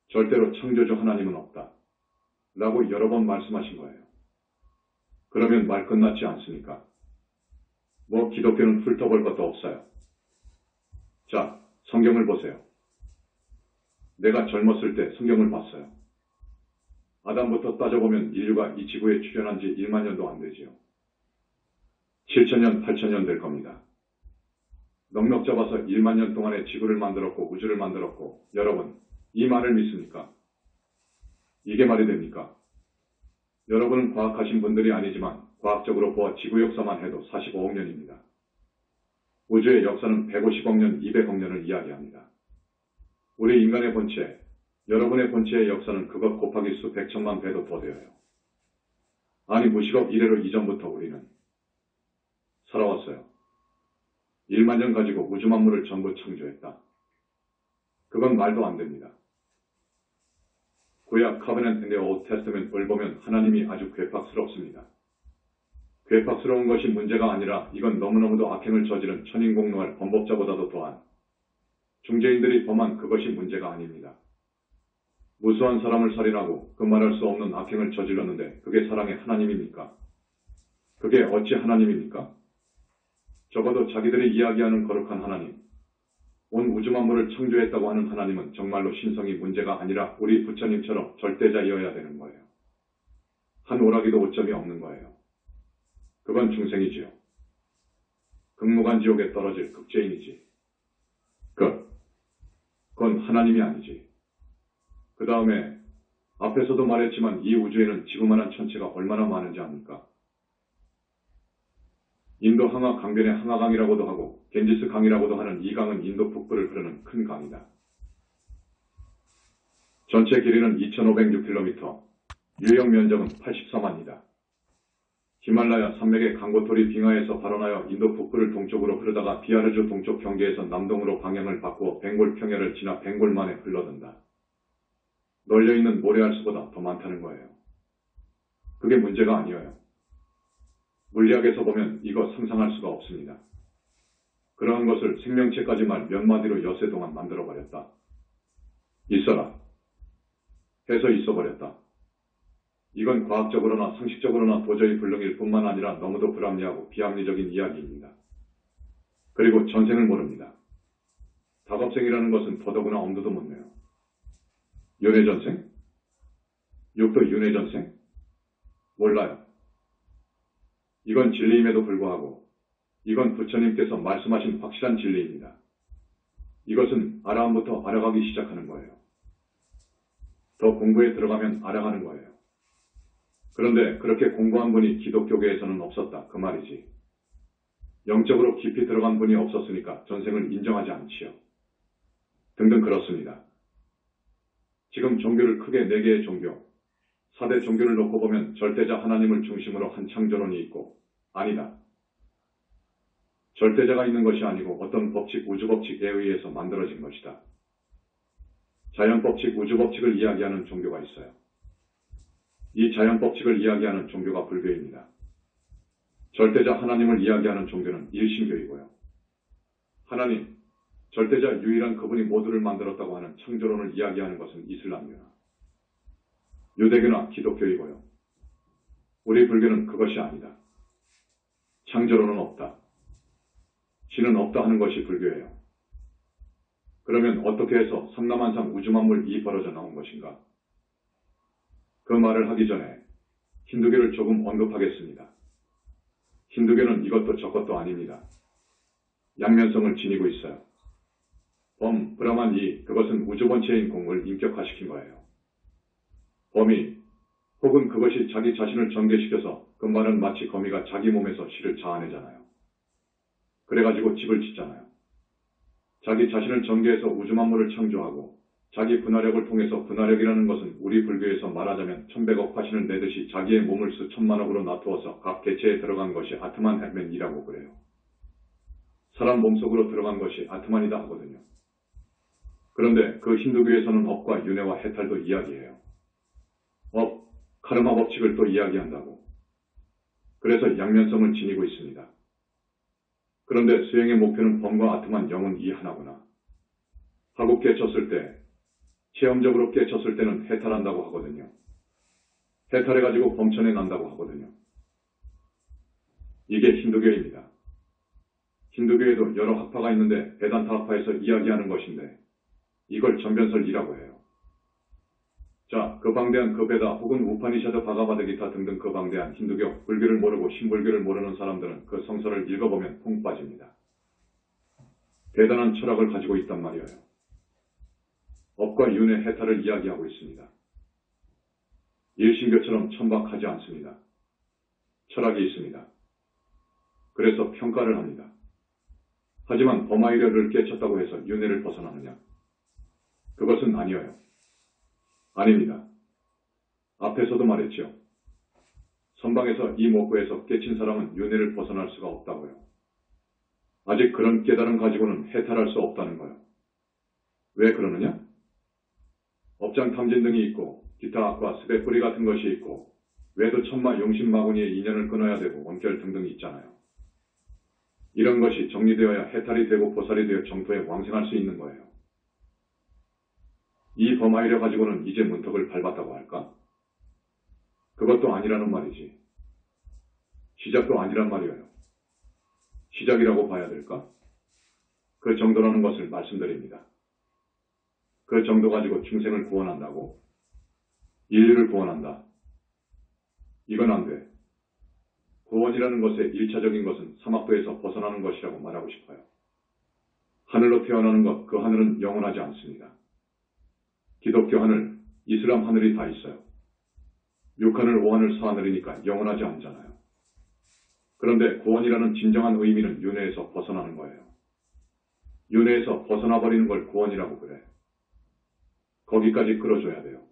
절대로 창조주 하나님은 없다 라고 여러 번 말씀하신 거예요. 그러면 말 끝났지 않습니까? 뭐 기독교는 훑어볼 것도 없어요. 자, 성경을 보세요. 내가 젊었을 때 성경을 봤어요. 아담부터 따져보면 인류가 이 지구에 출현한 지 1만 년도 안 되지요. 7,000년, 8,000년 될 겁니다. 넉넉 잡아서 1만 년 동안에 지구를 만들었고 우주를 만들었고, 여러분, 이 말을 믿습니까? 이게 말이 됩니까? 여러분은 과학하신 분들이 아니지만 과학적으로 보아 지구 역사만 해도 45억 년입니다. 우주의 역사는 150억 년, 200억 년을 이야기합니다. 우리 인간의 본체, 여러분의 본체의 역사는 그것 곱하기 수백 천만 배도 더 되어요. 아니 무식업 이래로 이전부터 우리는 살아왔어요. 1만 년 가지고 우주 만물을 전부 창조했다. 그건 말도 안 됩니다. 구약 Covenant in the Old Testament을 보면 하나님이 아주 괴팍스럽습니다. 괴팍스러운 것이 문제가 아니라 이건 너무너무도 악행을 저지른 천인공노할 범법자보다도 더한 중죄인들이 범한 그것이 문제가 아닙니다. 무수한 사람을 살인하고 그 말할 수 없는 악행을 저질렀는데 그게 사랑의 하나님입니까? 그게 어찌 하나님입니까? 적어도 자기들이 이야기하는 거룩한 하나님, 온 우주 만물을 창조했다고 하는 하나님은 정말로 신성이 문제가 아니라 우리 부처님처럼 절대자이어야 되는 거예요. 한 오라기도 오점이 없는 거예요. 그건 중생이지요. 극무간지옥에 떨어질 극죄인이지. 그건 하나님이 아니지. 그 다음에 앞에서도 말했지만 이 우주에는 지구만한 천체가 얼마나 많은지 압니까? 인도 항하 강변의 항하강이라고도 하고 겐지스 강이라고도 하는 이 강은 인도 북부를 흐르는 큰 강이다. 전체 길이는 2,506km, 유역 면적은 84만이다. 히말라야 산맥의 강고토리 빙하에서 발원하여 인도 북부를 동쪽으로 흐르다가 비하르주 동쪽 경계에서 남동으로 방향을 바꾸어 벵골 평야를 지나 벵골만에 흘러든다. 널려있는 모래알수보다 더 많다는 거예요. 그게 문제가 아니에요. 물리학에서 보면 이거 상상할 수가 없습니다. 그러한 것을 생명체까지 말 몇 마디로 엿새 동안 만들어버렸다. 있어라. 해서 있어버렸다. 이건 과학적으로나 상식적으로나 도저히 불능일 뿐만 아니라 너무도 불합리하고 비합리적인 이야기입니다. 그리고 전생을 모릅니다. 다급생이라는 것은 더더구나 엄두도 못 내요. 윤회전생? 육도 윤회전생? 몰라요. 이건 진리임에도 불구하고 이건 부처님께서 말씀하신 확실한 진리입니다. 이것은 알아함부터 알아가기 시작하는 거예요. 더 공부에 들어가면 알아가는 거예요. 그런데 그렇게 공부한 분이 기독교계에서는 없었다 그 말이지. 영적으로 깊이 들어간 분이 없었으니까 전생을 인정하지 않지요. 등등 그렇습니다. 지금 종교를 크게 4개의 종교, 4대 종교를 놓고 보면 절대자 하나님을 중심으로 한 창조론이 있고 아니다. 절대자가 있는 것이 아니고 어떤 법칙, 우주법칙에 의해서 만들어진 것이다. 자연법칙, 우주법칙을 이야기하는 종교가 있어요. 이 자연법칙을 이야기하는 종교가 불교입니다. 절대자 하나님을 이야기하는 종교는 일신교이고요. 하나님, 절대자 유일한 그분이 모두를 만들었다고 하는 창조론을 이야기하는 것은 이슬람교나 유대교나 기독교이고요. 우리 불교는 그것이 아니다. 창조론은 없다. 신은 없다 하는 것이 불교예요. 그러면 어떻게 해서 삼라만상 우주만물이 벌어져 나온 것인가? 그 말을 하기 전에 힌두교를 조금 언급하겠습니다. 힌두교는 이것도 저것도 아닙니다. 양면성을 지니고 있어요. 범, 브라만, 이, 그것은 우주본체인 공을 인격화시킨 거예요. 범이, 혹은 그것이 자기 자신을 전개시켜서 그 말은 마치 거미가 자기 몸에서 실을 자아내잖아요. 그래가지고 집을 짓잖아요. 자기 자신을 전개해서 우주만물을 창조하고 자기 분화력을 통해서 분화력이라는 것은 우리 불교에서 말하자면 1100억 화신을 내듯이 자기의 몸을 수천만억으로 놔두어서 각 개체에 들어간 것이 아트만 헬멘이라고 그래요. 사람 몸속으로 들어간 것이 아트만이다 하거든요. 그런데 그 힌두교에서는 업과 윤회와 해탈도 이야기해요. 업, 카르마 법칙을 또 이야기한다고. 그래서 양면성을 지니고 있습니다. 그런데 수행의 목표는 범과 아트만 영은 이 하나구나 하고 깨쳤을 때, 체험적으로 깨쳤을 때는 해탈한다고 하거든요. 해탈해가지고 범천에 난다고 하거든요. 이게 힌두교입니다. 힌두교에도 여러 학파가 있는데 베단타 학파에서 이야기하는 것인데 이걸 전변설이라고 해요. 자, 그 방대한 그 베다 혹은 우파니샤드 바가바드기타 등등 그 방대한 힌두교, 불교를 모르고 신불교를 모르는 사람들은 그 성서를 읽어보면 퐁 빠집니다. 대단한 철학을 가지고 있단 말이에요. 업과 윤의 해탈을 이야기하고 있습니다. 일신교처럼 천박하지 않습니다. 철학이 있습니다. 그래서 평가를 합니다. 하지만 범아이려를 깨쳤다고 해서 윤회를 벗어나느냐? 그것은 아니어요. 아닙니다. 앞에서도 말했죠. 선방에서 이 목구에서 깨친 사람은 윤회를 벗어날 수가 없다고요. 아직 그런 깨달음 가지고는 해탈할 수 없다는 거예요. 왜 그러느냐? 업장탐진 등이 있고 기타 악과 스베뿌리 같은 것이 있고 외도 천마 용신마구니의 인연을 끊어야 되고 원결 등등이 있잖아요. 이런 것이 정리되어야 해탈이 되고 보살이 되어 정토에 왕생할 수 있는 거예요. 이 범아이려 가지고는 이제 문턱을 밟았다고 할까? 그것도 아니라는 말이지. 시작도 아니란 말이에요. 시작이라고 봐야 될까? 그 정도라는 것을 말씀드립니다. 그 정도 가지고 중생을 구원한다고? 인류를 구원한다. 이건 안 돼. 구원이라는 것의 1차적인 것은 사막도에서 벗어나는 것이라고 말하고 싶어요. 하늘로 태어나는 것, 그 하늘은 영원하지 않습니다. 기독교 하늘, 이슬람 하늘이 다 있어요. 6하늘, 5하늘, 4하늘이니까 영원하지 않잖아요. 그런데 구원이라는 진정한 의미는 윤회에서 벗어나는 거예요. 윤회에서 벗어나버리는 걸 구원이라고 그래. 거기까지 끌어줘야 돼요.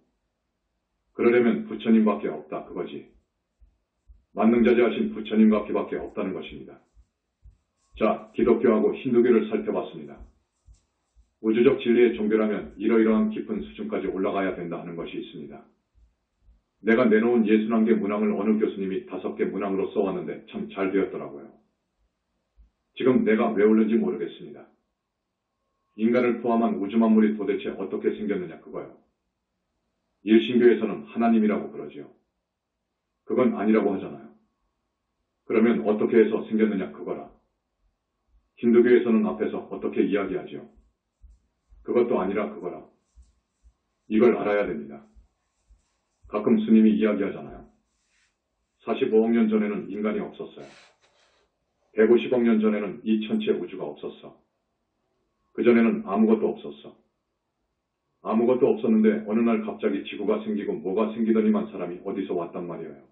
그러려면 부처님밖에 없다 그거지. 만능자재하신 부처님밖에 없다는 것입니다. 자, 기독교하고 힌두교를 살펴봤습니다. 우주적 진리의 종교라면 이러이러한 깊은 수준까지 올라가야 된다 하는 것이 있습니다. 내가 내놓은 61개 문항을 어느 교수님이 5개 문항으로 써왔는데 참 잘 되었더라고요. 지금 내가 왜 올는지 모르겠습니다. 인간을 포함한 우주만물이 도대체 어떻게 생겼느냐 그거요. 일신교에서는 하나님이라고 그러지요. 그건 아니라고 하잖아요. 그러면 어떻게 해서 생겼느냐 그거라. 힌두교에서는 앞에서 어떻게 이야기하지요. 그것도 아니라 그거라. 이걸 알아야 됩니다. 가끔 스님이 이야기하잖아요. 45억 년 전에는 인간이 없었어요. 150억 년 전에는 이 천체 우주가 없었어. 그전에는 아무것도 없었어. 아무것도 없었는데 어느 날 갑자기 지구가 생기고 뭐가 생기더니만 사람이 어디서 왔단 말이에요.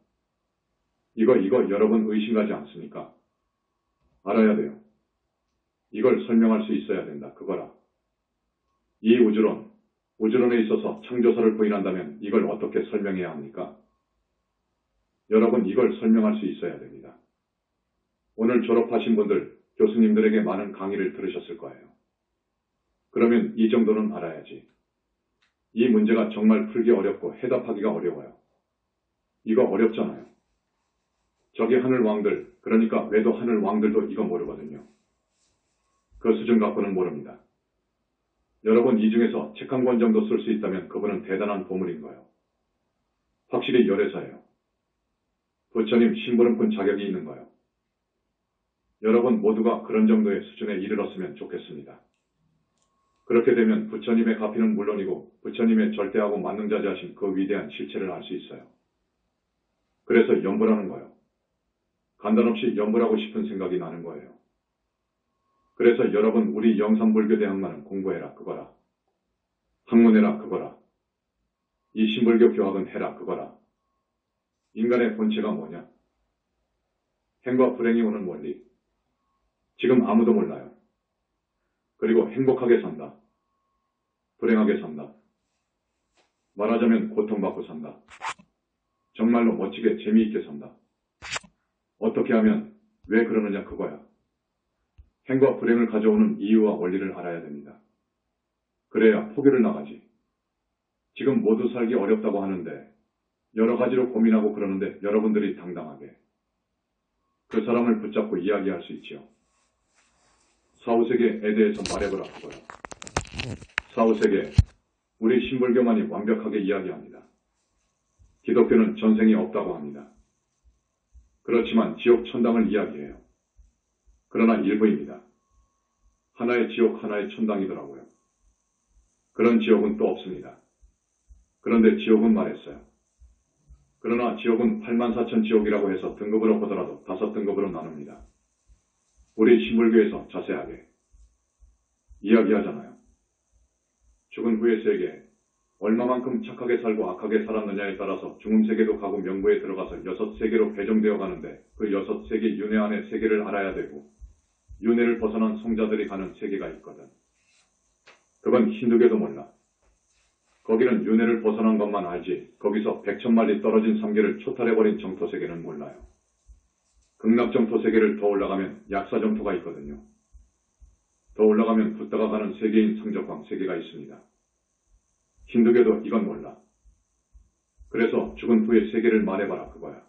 이거 여러분 의심가지 않습니까? 알아야 돼요. 이걸 설명할 수 있어야 된다. 그거라. 이 우주론에 있어서 창조설을 부인한다면 이걸 어떻게 설명해야 합니까? 여러분 이걸 설명할 수 있어야 됩니다. 오늘 졸업하신 분들 교수님들에게 많은 강의를 들으셨을 거예요. 그러면 이 정도는 알아야지. 이 문제가 정말 풀기 어렵고 해답하기가 어려워요. 이거 어렵잖아요. 저기 하늘 왕들, 그러니까 외도 하늘 왕들도 이거 모르거든요. 그 수준 갖고는 모릅니다. 여러분 이 중에서 책 한 권 정도 쓸 수 있다면 그분은 대단한 보물인 거예요. 확실히 열애사예요. 부처님 심부름꾼 자격이 있는 거예요. 여러분 모두가 그런 정도의 수준에 이르렀으면 좋겠습니다. 그렇게 되면 부처님의 가피는 물론이고 부처님의 절대하고 만능자재하신 그 위대한 실체를 알 수 있어요. 그래서 염불하는 거예요. 간단없이 염불하고 싶은 생각이 나는 거예요. 그래서 여러분 우리 영산불교대학만은 공부해라 그거라. 학문해라 그거라. 이 신불교 교학은 해라 그거라. 인간의 본체가 뭐냐? 행과 불행이 오는 원리. 지금 아무도 몰라요. 그리고 행복하게 산다. 불행하게 산다. 말하자면 고통받고 산다. 정말로 멋지게 재미있게 산다. 어떻게 하면 왜 그러느냐 그거야. 행과 불행을 가져오는 이유와 원리를 알아야 됩니다. 그래야 포기를 나가지. 지금 모두 살기 어렵다고 하는데 여러 가지로 고민하고 그러는데 여러분들이 당당하게 그 사람을 붙잡고 이야기할 수 있지요. 사후세계에 대해서 말해보라 그거야. 사후세계, 우리 신불교만이 완벽하게 이야기합니다. 기독교는 전생이 없다고 합니다. 그렇지만 지옥 천당을 이야기해요. 그러나 일부입니다. 하나의 지옥 하나의 천당이더라고요. 그런 지옥은 또 없습니다. 그런데 지옥은 말했어요. 그러나 지옥은 84,000 지옥이라고 해서 등급으로 보더라도 5등급으로 나눕니다. 우리 신불교에서 자세하게 이야기하잖아요. 죽은 후의 세계, 얼마만큼 착하게 살고 악하게 살았느냐에 따라서 죽음 세계도 가고 명부에 들어가서 6세계로 배정되어 가는데 그 6세계 윤회 안에 세계를 알아야 되고 윤회를 벗어난 성자들이 가는 세계가 있거든. 그건 힌두교도 몰라. 거기는 윤회를 벗어난 것만 알지 거기서 100,000마리 떨어진 삼계를 초탈해버린 정토세계는 몰라요. 극락정토세계를 더 올라가면 약사정토가 있거든요. 더 올라가면 붓다가 가는 세계인 상적광 세계가 있습니다. 힌두교도 이건 몰라. 그래서 죽은 후의 세계를 말해봐라 그거야.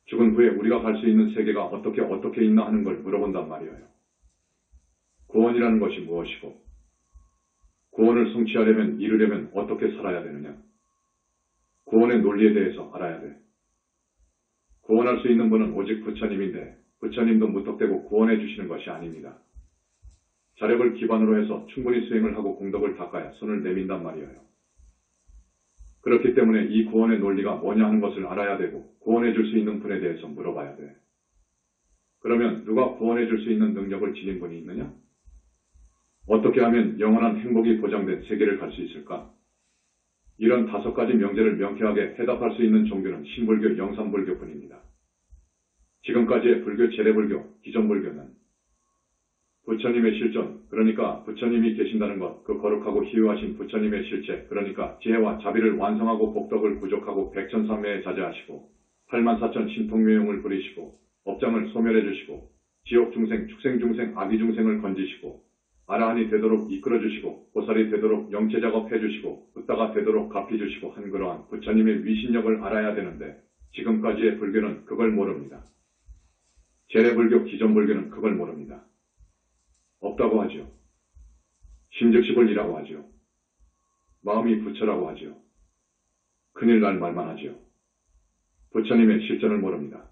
죽은 후에 우리가 갈 수 있는 세계가 어떻게 있나 하는 걸 물어본단 말이에요. 구원이라는 것이 무엇이고 구원을 성취하려면 이루려면 어떻게 살아야 되느냐. 구원의 논리에 대해서 알아야 돼. 구원할 수 있는 분은 오직 부처님인데 부처님도 무턱대고 구원해 주시는 것이 아닙니다. 자력을 기반으로 해서 충분히 수행을 하고 공덕을 닦아야 손을 내민단 말이에요. 그렇기 때문에 이 구원의 논리가 뭐냐 하는 것을 알아야 되고 구원해 줄 수 있는 분에 대해서 물어봐야 돼. 그러면 누가 구원해 줄 수 있는 능력을 지닌 분이 있느냐? 어떻게 하면 영원한 행복이 보장된 세계를 갈 수 있을까? 이런 5가지 명제를 명쾌하게 해답할 수 있는 종교는 신불교, 영산불교뿐입니다. 지금까지의 불교, 재래불교, 기존불교는 부처님의 실존, 그러니까 부처님이 계신다는 것, 그 거룩하고 희유하신 부처님의 실체, 그러니까 지혜와 자비를 완성하고 복덕을 부족하고 백천삼매에 자제하시고 84,000 신통묘용을 부리시고 업장을 소멸해 주시고 지옥중생, 축생중생, 아기중생을 건지시고 아라한이 되도록 이끌어주시고 보살이 되도록 영체작업 해주시고 붓다가 되도록 갚이주시고 한 그러한 부처님의 위신력을 알아야 되는데 지금까지의 불교는 그걸 모릅니다. 재래불교, 기존불교는 그걸 모릅니다. 없다고 하죠. 심즉시불이라고 하죠. 마음이 부처라고 하죠. 큰일 날 말만 하죠. 부처님의 실존을 모릅니다.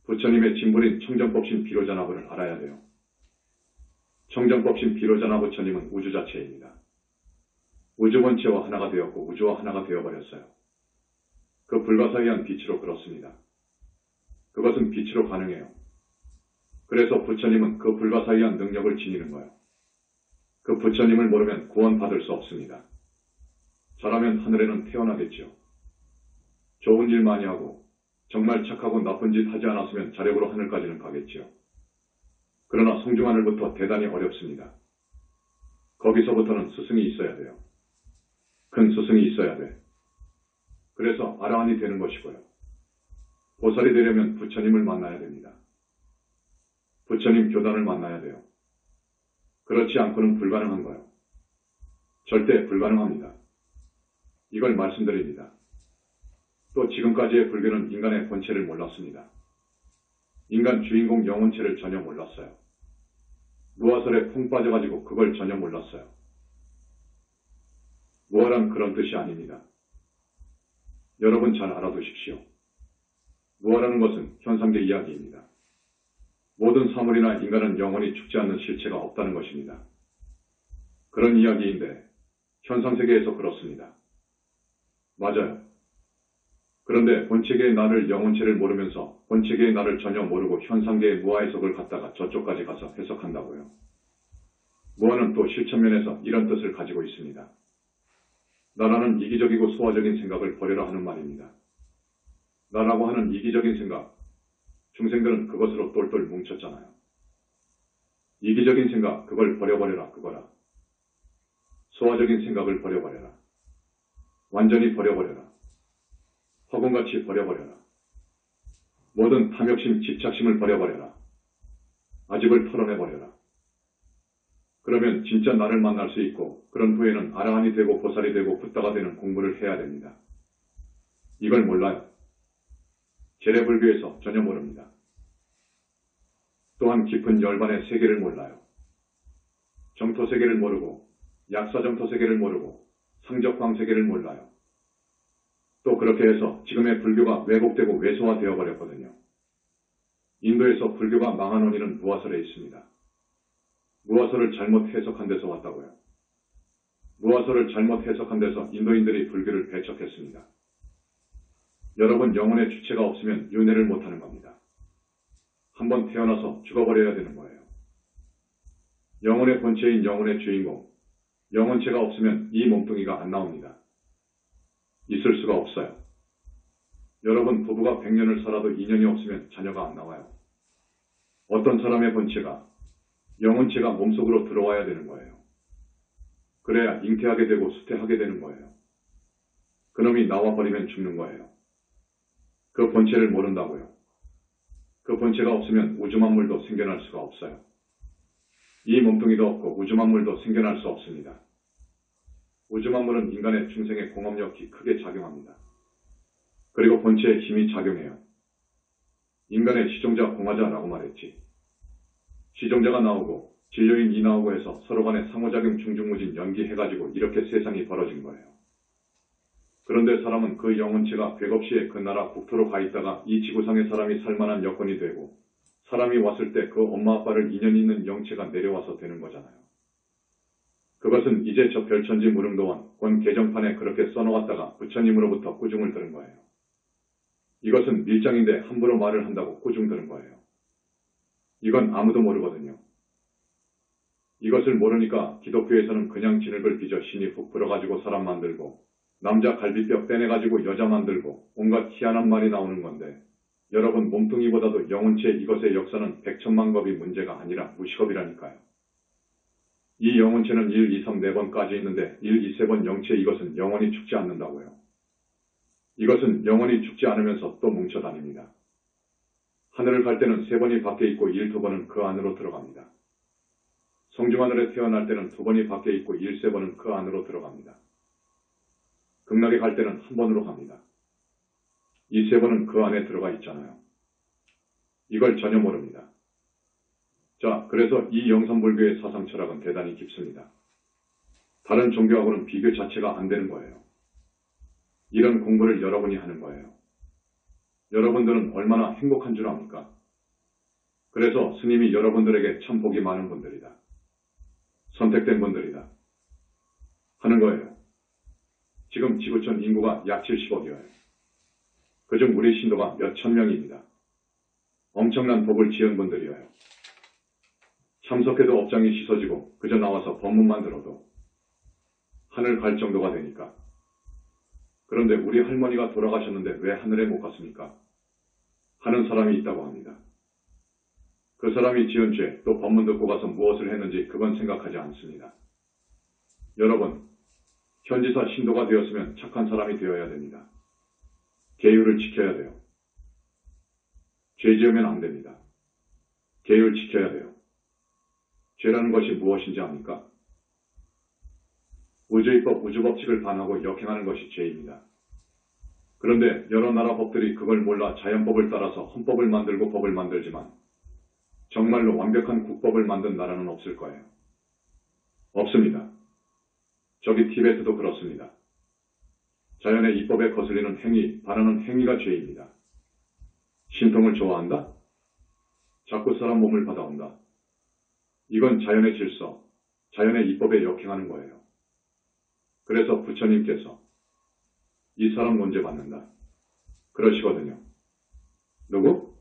부처님의 진물인 청정법신 비로자나부를 알아야 돼요. 청정법신 비로자나 부처님은 우주 자체입니다. 우주 본체와 하나가 되었고 우주와 하나가 되어버렸어요. 그 불가사의한 빛으로 그렇습니다. 그것은 빛으로 가능해요. 그래서 부처님은 그 불가사의한 능력을 지니는 거예요. 그 부처님을 모르면 구원받을 수 없습니다. 잘하면 하늘에는 태어나겠죠. 좋은 일 많이 하고 정말 착하고 나쁜 짓 하지 않았으면 자력으로 하늘까지는 가겠죠. 그러나 성중하늘부터 대단히 어렵습니다. 거기서부터는 스승이 있어야 돼요. 큰 스승이 있어야 돼. 그래서 아라한이 되는 것이고요. 보살이 되려면 부처님을 만나야 됩니다. 부처님 교단을 만나야 돼요. 그렇지 않고는 불가능한 거예요. 절대 불가능합니다. 이걸 말씀드립니다. 또 지금까지의 불교는 인간의 본체를 몰랐습니다. 인간 주인공 영혼체를 전혀 몰랐어요. 무아설에 푹 빠져가지고 그걸 전혀 몰랐어요. 무아란 그런 뜻이 아닙니다. 여러분 잘 알아두십시오. 무아라는 것은 현상계 이야기입니다. 모든 사물이나 인간은 영원히 죽지 않는 실체가 없다는 것입니다. 그런 이야기인데 현상세계에서 그렇습니다. 맞아요. 그런데 본체계의 나를 영혼체를 모르면서 본체계의 나를 전혀 모르고 현상계의 무아 해석을 갖다가 저쪽까지 가서 해석한다고요. 무아는 또 실천면에서 이런 뜻을 가지고 있습니다. 나라는 이기적이고 소화적인 생각을 버려라 하는 말입니다. 나라고 하는 이기적인 생각, 중생들은 그것으로 똘똘 뭉쳤잖아요. 이기적인 생각, 그걸 버려버려라 그거라. 소화적인 생각을 버려버려라. 완전히 버려버려라. 허공같이 버려버려라. 모든 탐욕심, 집착심을 버려버려라. 아집을 털어내버려라. 그러면 진짜 나를 만날 수 있고 그런 후에는 아라한이 되고 보살이 되고 붓다가 되는 공부를 해야 됩니다. 이걸 몰라요. 제례불교에서 전혀 모릅니다. 또한 깊은 열반의 세계를 몰라요. 정토세계를 모르고 약사정토세계를 모르고 상적광세계를 몰라요. 또 그렇게 해서 지금의 불교가 왜곡되고 왜소화되어 버렸거든요. 인도에서 불교가 망한 원인은 무아설에 있습니다. 무아설을 잘못 해석한 데서 왔다고요. 무아설을 잘못 해석한 데서 인도인들이 불교를 배척했습니다. 여러분 영혼의 주체가 없으면 윤회를 못하는 겁니다. 한번 태어나서 죽어버려야 되는 거예요. 영혼의 본체인 영혼의 주인공, 영혼체가 없으면 이 몸뚱이가 안 나옵니다. 있을 수가 없어요. 여러분 부부가 100년을 살아도 인연이 없으면 자녀가 안 나와요. 어떤 사람의 본체가, 영혼체가 몸속으로 들어와야 되는 거예요. 그래야 잉태하게 되고 수태하게 되는 거예요. 그놈이 나와버리면 죽는 거예요. 그 본체를 모른다고요. 그 본체가 없으면 우주만물도 생겨날 수가 없어요. 이 몸뚱이도 없고 우주만물도 생겨날 수 없습니다. 우주만물은 인간의 중생의 공업력이 크게 작용합니다. 그리고 본체의 힘이 작용해요. 인간의 시종자 공화자라고 말했지. 시종자가 나오고 진료인이 나오고 해서 서로 간에 상호작용 중중무진 연기해가지고 이렇게 세상이 벌어진 거예요. 그런데 사람은 그 영혼체가 백업시에 그 나라 국토로 가 있다가 이 지구상의 사람이 살만한 여건이 되고 사람이 왔을 때 그 엄마 아빠를 인연 있는 영체가 내려와서 되는 거잖아요. 그것은 이제 저 별천지 무릉도원 권 개정판에 그렇게 써놓았다가 부처님으로부터 꾸중을 들은 거예요. 이것은 밀장인데 함부로 말을 한다고 꾸중 들은 거예요. 이건 아무도 모르거든요. 이것을 모르니까 기독교에서는 그냥 진흙을 빚어 신이 훅 불어가지고 사람 만들고 남자 갈비뼈 빼내가지고 여자 만들고 온갖 희한한 말이 나오는 건데 여러분 몸뚱이보다도 영혼체 이것의 역사는 백천만겁이 문제가 아니라 무식업이라니까요. 이 영혼체는 1, 2, 3, 4번까지 있는데 1, 2, 3번 영체 이것은 영원히 죽지 않는다고요. 이것은 영원히 죽지 않으면서 또 뭉쳐 다닙니다. 하늘을 갈 때는 3번이 밖에 있고 1, 2번은 그 안으로 들어갑니다. 성중하늘에 태어날 때는 2번이 밖에 있고 1, 3번은 그 안으로 들어갑니다. 극락에 갈 때는 1번으로 갑니다. 이 3번은 그 안에 들어가 있잖아요. 이걸 전혀 모릅니다. 자, 그래서 이 영산불교의 사상 철학은 대단히 깊습니다. 다른 종교하고는 비교 자체가 안 되는 거예요. 이런 공부를 여러분이 하는 거예요. 여러분들은 얼마나 행복한 줄 압니까? 그래서 스님이 여러분들에게 참 복이 많은 분들이다. 선택된 분들이다. 하는 거예요. 지금 지구촌 인구가 약 70억이에요. 그중 우리 신도가 몇 천 명입니다. 엄청난 복을 지은 분들이에요. 참석해도 업장이 씻어지고 그저 나와서 법문만 들어도 하늘 갈 정도가 되니까. 그런데 우리 할머니가 돌아가셨는데 왜 하늘에 못 갔습니까? 하는 사람이 있다고 합니다. 그 사람이 지은 죄, 또 법문 듣고 가서 무엇을 했는지 그건 생각하지 않습니다. 여러분, 현지사 신도가 되었으면 착한 사람이 되어야 됩니다. 계율을 지켜야 돼요. 죄 지으면 안 됩니다. 계율 지켜야 돼요. 죄라는 것이 무엇인지 압니까? 우주의법, 우주법칙을 반하고 역행하는 것이 죄입니다. 그런데 여러 나라 법들이 그걸 몰라 자연법을 따라서 헌법을 만들고 법을 만들지만 정말로 완벽한 국법을 만든 나라는 없을 거예요. 없습니다. 저기 티베트도 그렇습니다. 자연의 이법에 거슬리는 행위, 반하는 행위가 죄입니다. 신통을 좋아한다? 자꾸 사람 몸을 받아온다. 이건 자연의 질서, 자연의 이법에 역행하는 거예요. 그래서 부처님께서 이 사람 문제 받는다. 그러시거든요. 누구?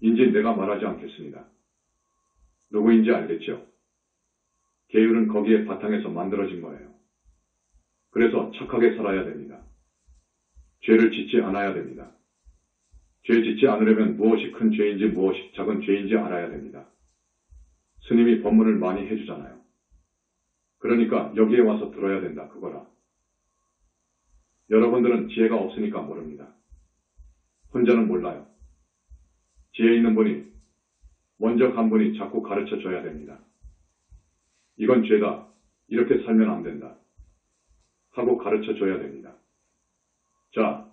인지 내가 말하지 않겠습니다. 누구인지 알겠죠? 계율은 거기에 바탕에서 만들어진 거예요. 그래서 착하게 살아야 됩니다. 죄를 짓지 않아야 됩니다. 죄 짓지 않으려면 무엇이 큰 죄인지 무엇이 작은 죄인지 알아야 됩니다. 스님이 법문을 많이 해주잖아요. 그러니까 여기에 와서 들어야 된다 그거라. 여러분들은 지혜가 없으니까 모릅니다. 혼자는 몰라요. 지혜 있는 분이 먼저 간 분이 자꾸 가르쳐 줘야 됩니다. 이건 죄다. 이렇게 살면 안 된다. 하고 가르쳐 줘야 됩니다. 자,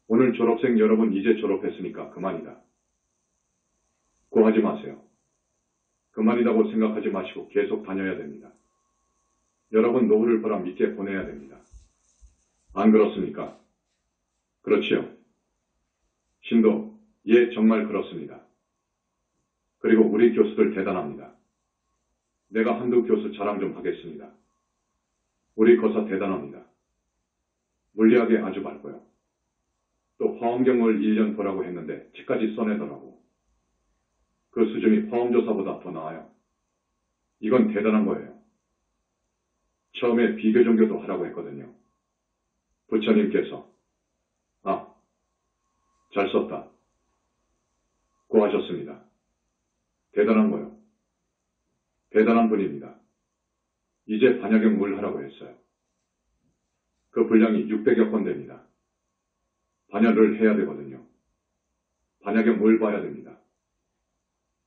오늘 졸업생 여러분 이제 졸업했으니까 그만이다. 고하지 마세요. 그만이라고 생각하지 마시고 계속 다녀야 됩니다. 여러분 노후를 보람 있게 보내야 됩니다. 안 그렇습니까? 그렇지요. 신도, 예, 정말 그렇습니다. 그리고 우리 교수들 대단합니다. 내가 한두 교수 자랑 좀 하겠습니다. 우리 거사 대단합니다. 물리학에 아주 밝고요. 또 화엄경을 1년 보라고 했는데 책까지 써내더라고. 그 수준이 화엄조사보다 더 나아요. 이건 대단한 거예요. 처음에 비교 종교도 하라고 했거든요. 부처님께서 잘 썼다. 고하셨습니다. 대단한 거요. 대단한 분입니다. 이제 반야경 물 하라고 했어요. 그 분량이 600여 건 됩니다. 반야를 해야 되거든요. 반야경 물 봐야 됩니다.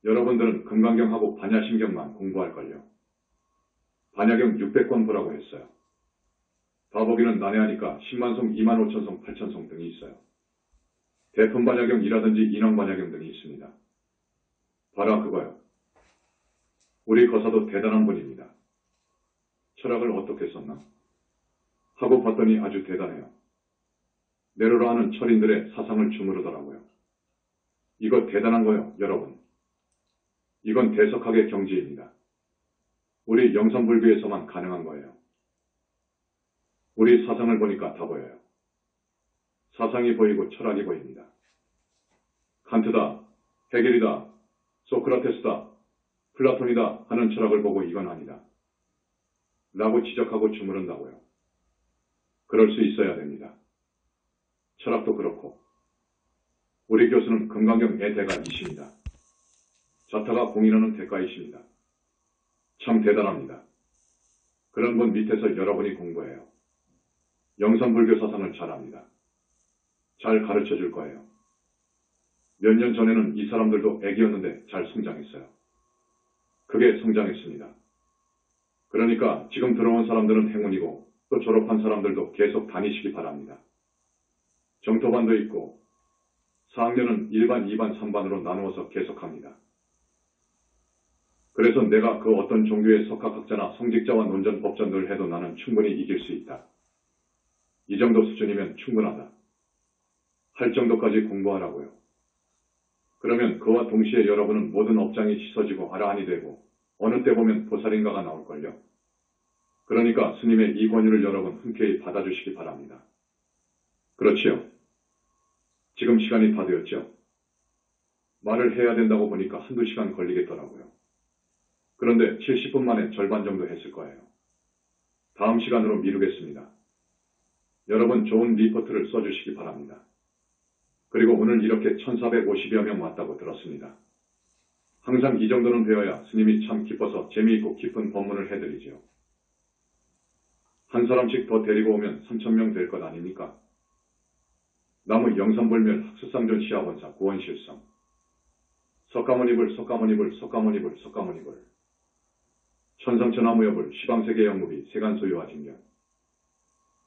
여러분들은 금강경하고 반야심경만 공부할걸요. 반야경 600권 보라고 했어요. 다 보기는 난해하니까 10만송, 2만 5천송, 8천송 등이 있어요. 대품반야경이라든지 인왕반야경 등이 있습니다. 봐라 그거요. 우리 거사도 대단한 분입니다. 철학을 어떻게 썼나? 하고 봤더니 아주 대단해요. 내로라 하는 철인들의 사상을 주무르더라고요. 이거 대단한 거요, 여러분. 이건 대석학의 경지입니다. 우리 영산불교에서만 가능한 거예요. 우리 사상을 보니까 다 보여요. 사상이 보이고 철학이 보입니다. 칸트다, 헤겔이다, 소크라테스다, 플라톤이다 하는 철학을 보고 이건 아니다. 라고 지적하고 주무른다고요. 그럴 수 있어야 됩니다. 철학도 그렇고 우리 교수는 금강경의 대가이십니다. 자타가 공인하는 대가이십니다. 참 대단합니다. 그런 분 밑에서 여러분이 공부해요. 영산불교 사상을 잘합니다. 잘 가르쳐 줄 거예요. 몇 년 전에는 이 사람들도 애기였는데 잘 성장했어요. 크게 성장했습니다. 그러니까 지금 들어온 사람들은 행운이고 또 졸업한 사람들도 계속 다니시기 바랍니다. 정토반도 있고 4학년은 1반, 2반, 3반으로 나누어서 계속합니다. 그래서 내가 그 어떤 종교의 석학학자나 성직자와 논전, 법전을 해도 나는 충분히 이길 수 있다. 이 정도 수준이면 충분하다. 할 정도까지 공부하라고요. 그러면 그와 동시에 여러분은 모든 업장이 씻어지고 아라한이 되고 어느 때 보면 보살인가가 나올걸요. 그러니까 스님의 이 권유를 여러분 흔쾌히 받아주시기 바랍니다. 그렇지요. 지금 시간이 다 되었죠. 말을 해야 된다고 보니까 한두 시간 걸리겠더라고요. 그런데 70분 만에 절반 정도 했을 거예요. 다음 시간으로 미루겠습니다. 여러분 좋은 리포트를 써주시기 바랍니다. 그리고 오늘 이렇게 1450여 명 왔다고 들었습니다. 항상 이 정도는 되어야 스님이 참 기뻐서 재미있고 깊은 법문을 해드리지요. 한 사람씩 더 데리고 오면 3,000명 될 것 아닙니까? 나무 영산불멸 학수상전 시아원사 고원실성 석가모니불, 석가모니불, 석가모니불, 석가모니불. 천성천하무여불, 시방세계 영무비, 세간소유와 직면.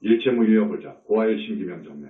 일체무유여불자, 고아일심기명정매.